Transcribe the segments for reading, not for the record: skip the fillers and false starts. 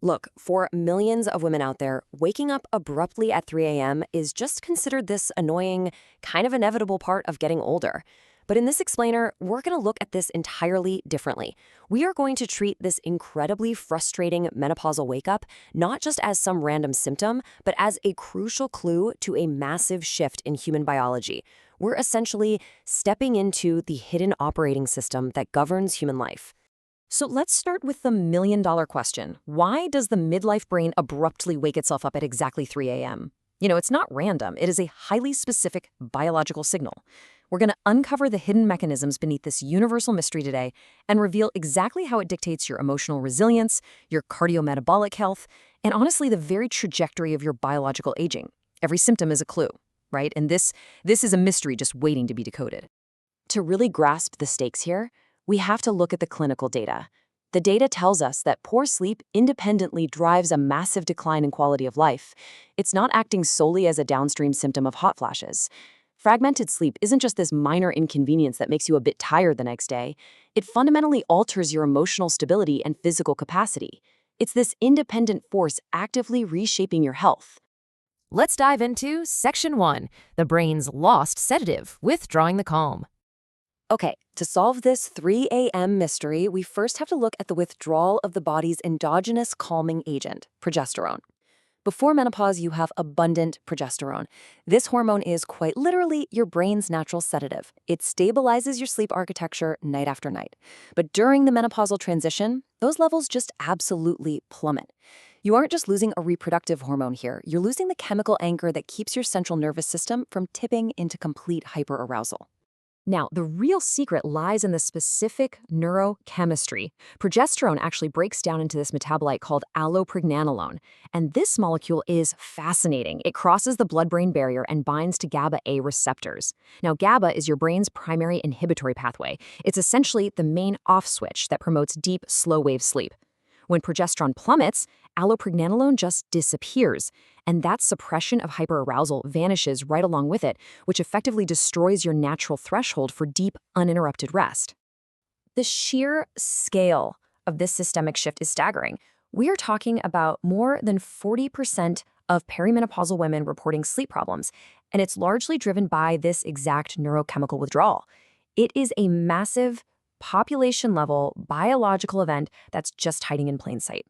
Look, for millions of women out there, waking up abruptly at 3 a.m. is just considered this annoying, kind of inevitable part of getting older. But in this explainer, we're going to look at this entirely differently. We are going to treat this incredibly frustrating menopausal wake up not just as some random symptom, but as a crucial clue to a massive shift in human biology. We're essentially stepping into the hidden operating system that governs human life. So let's start with the million-dollar question. Why does the midlife brain abruptly wake itself up at exactly 3 a.m.? It's not random. It is a highly specific biological signal. We're going to uncover the hidden mechanisms beneath this universal mystery today and reveal exactly how it dictates your emotional resilience, your cardiometabolic health, and honestly, the very trajectory of your biological aging. Every symptom is a clue, right? And this is a mystery just waiting to be decoded. To really grasp the stakes here, we have to look at the clinical data. The data tells us that poor sleep independently drives a massive decline in quality of life. It's not acting solely as a downstream symptom of hot flashes. Fragmented sleep isn't just this minor inconvenience that makes you a bit tired the next day. It fundamentally alters your emotional stability and physical capacity. It's this independent force actively reshaping your health. Let's dive into Section 1, the brain's lost sedative, withdrawing the calm. Okay, to solve this 3 a.m. mystery, we first have to look at the withdrawal of the body's endogenous calming agent, progesterone. Before menopause, you have abundant progesterone. This hormone is quite literally your brain's natural sedative. It stabilizes your sleep architecture night after night. But during the menopausal transition, those levels just absolutely plummet. You aren't just losing a reproductive hormone here, you're losing the chemical anchor that keeps your central nervous system from tipping into complete hyperarousal. Now, the real secret lies in the specific neurochemistry. Progesterone actually breaks down into this metabolite called allopregnanolone, and this molecule is fascinating. It crosses the blood-brain barrier and binds to GABA-A receptors. Now, GABA is your brain's primary inhibitory pathway. It's essentially the main off switch that promotes deep, slow-wave sleep. When progesterone plummets, allopregnanolone just disappears, and that suppression of hyperarousal vanishes right along with it, which effectively destroys your natural threshold for deep, uninterrupted rest. The sheer scale of this systemic shift is staggering. We are talking about more than 40% of perimenopausal women reporting sleep problems, and it's largely driven by this exact neurochemical withdrawal. It is a massive, population-level biological event that's just hiding in plain sight.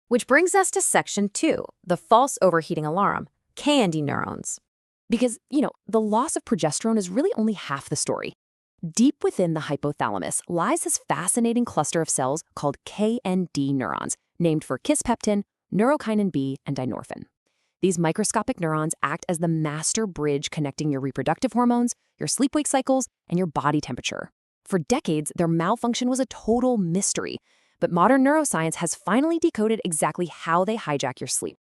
Which brings us to Section 2, the false overheating alarm, KND neurons. Because, the loss of progesterone is really only half the story. Deep within the hypothalamus lies this fascinating cluster of cells called KND neurons, named for kisspeptin, neurokinin B, and dynorphin. These microscopic neurons act as the master bridge connecting your reproductive hormones, your sleep-wake cycles, and your body temperature. For decades, their malfunction was a total mystery, but modern neuroscience has finally decoded exactly how they hijack your sleep.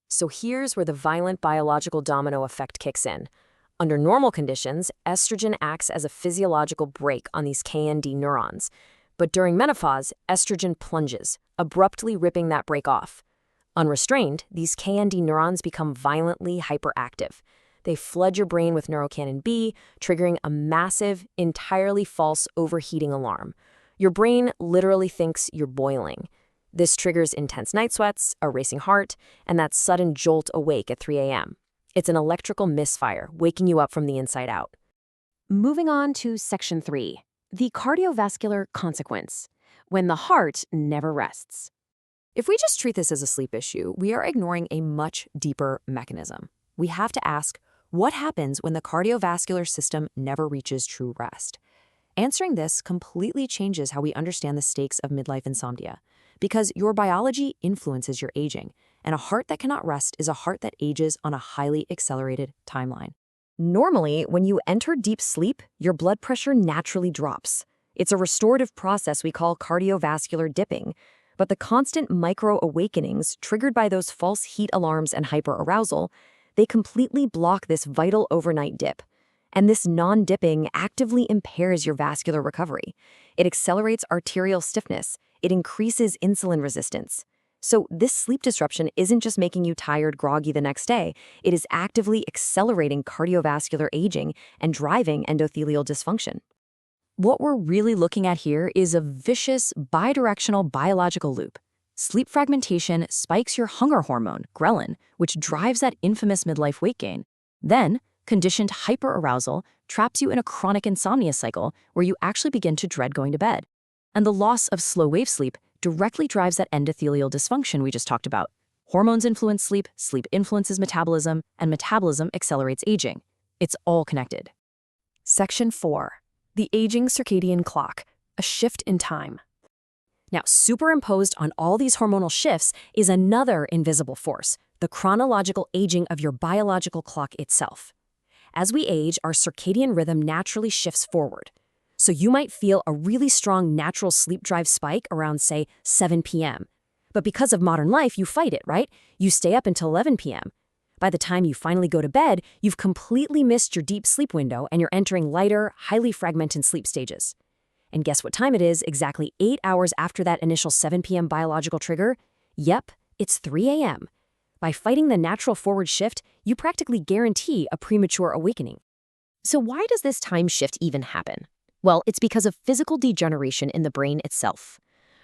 So here's where the violent biological domino effect kicks in. Under normal conditions, estrogen acts as a physiological brake on these KND neurons. But during menopause, estrogen plunges, abruptly ripping that brake off. Unrestrained, these KND neurons become violently hyperactive. They flood your brain with neurokinin B, triggering a massive, entirely false overheating alarm. Your brain literally thinks you're boiling. This triggers intense night sweats, a racing heart, and that sudden jolt awake at 3 a.m. It's an electrical misfire, waking you up from the inside out. Moving on to Section 3, the cardiovascular consequence, when the heart never rests. If we just treat this as a sleep issue, we are ignoring a much deeper mechanism. We have to ask, what happens when the cardiovascular system never reaches true rest? Answering this completely changes how we understand the stakes of midlife insomnia, because your biology influences your aging, and a heart that cannot rest is a heart that ages on a highly accelerated timeline. Normally, when you enter deep sleep, your blood pressure naturally drops. It's a restorative process we call cardiovascular dipping, but the constant micro-awakenings triggered by those false heat alarms and hyperarousal, they completely block this vital overnight dip. And this non-dipping actively impairs your vascular recovery. It accelerates arterial stiffness. It increases insulin resistance. So this sleep disruption isn't just making you tired, groggy the next day. It is actively accelerating cardiovascular aging and driving endothelial dysfunction. What we're really looking at here is a vicious, bidirectional biological loop. Sleep fragmentation spikes your hunger hormone, ghrelin, which drives that infamous midlife weight gain. Then, conditioned hyperarousal traps you in a chronic insomnia cycle where you actually begin to dread going to bed. And the loss of slow-wave sleep directly drives that endothelial dysfunction we just talked about. Hormones influence sleep, sleep influences metabolism, and metabolism accelerates aging. It's all connected. Section 4. The aging circadian clock, a shift in time. Now, superimposed on all these hormonal shifts is another invisible force, the chronological aging of your biological clock itself. As we age, our circadian rhythm naturally shifts forward. So you might feel a really strong natural sleep drive spike around, say, 7 p.m. But because of modern life, you fight it, right? You stay up until 11 p.m. By the time you finally go to bed, you've completely missed your deep sleep window and you're entering lighter, highly fragmented sleep stages. And guess what time it is exactly 8 hours after that initial 7 p.m. biological trigger? Yep, it's 3 a.m. By fighting the natural forward shift, you practically guarantee a premature awakening. So why does this time shift even happen? Well, it's because of physical degeneration in the brain itself.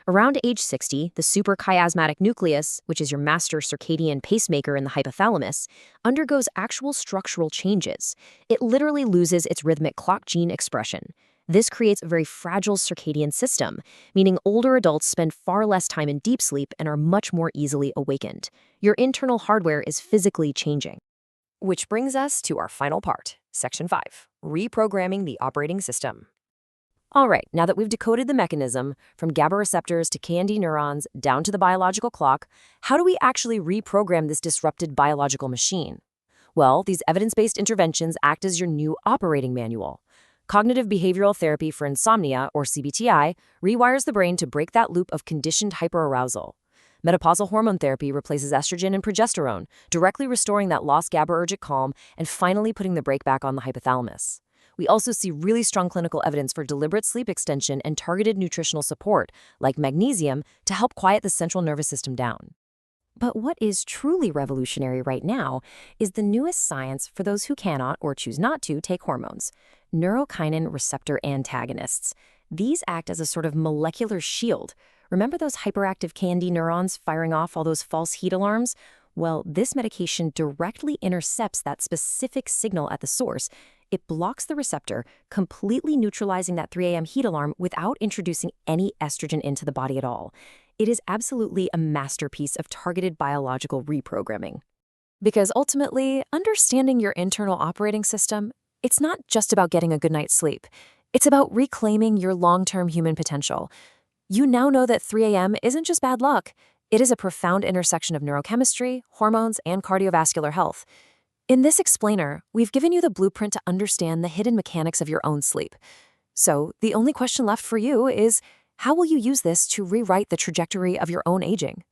Around age 60, the suprachiasmatic nucleus, which is your master circadian pacemaker in the hypothalamus, undergoes actual structural changes. It literally loses its rhythmic clock gene expression. This creates a very fragile circadian system, meaning older adults spend far less time in deep sleep and are much more easily awakened. Your internal hardware is physically changing. Which brings us to our final part, Section 5, reprogramming the operating system. All right, now that we've decoded the mechanism, from GABA receptors to KND neurons down to the biological clock, how do we actually reprogram this disrupted biological machine? Well, these evidence-based interventions act as your new operating manual. Cognitive behavioral therapy for insomnia, or CBTI, rewires the brain to break that loop of conditioned hyperarousal. Menopausal hormone therapy replaces estrogen and progesterone, directly restoring that lost GABAergic calm and finally putting the brake back on the hypothalamus. We also see really strong clinical evidence for deliberate sleep extension and targeted nutritional support, like magnesium, to help quiet the central nervous system down. But what is truly revolutionary right now is the newest science for those who cannot or choose not to take hormones, neurokinin receptor antagonists. These act as a sort of molecular shield. Remember those hyperactive KND neurons firing off all those false heat alarms? Well, this medication directly intercepts that specific signal at the source. It blocks the receptor, completely neutralizing that 3 a.m. heat alarm without introducing any estrogen into the body at all. It is absolutely a masterpiece of targeted biological reprogramming. Because ultimately, understanding your internal operating system, it's not just about getting a good night's sleep. It's about reclaiming your long-term human potential. You now know that 3 a.m. isn't just bad luck. It is a profound intersection of neurochemistry, hormones, and cardiovascular health. In this explainer, we've given you the blueprint to understand the hidden mechanics of your own sleep. So, the only question left for you is, how will you use this to rewrite the trajectory of your own aging?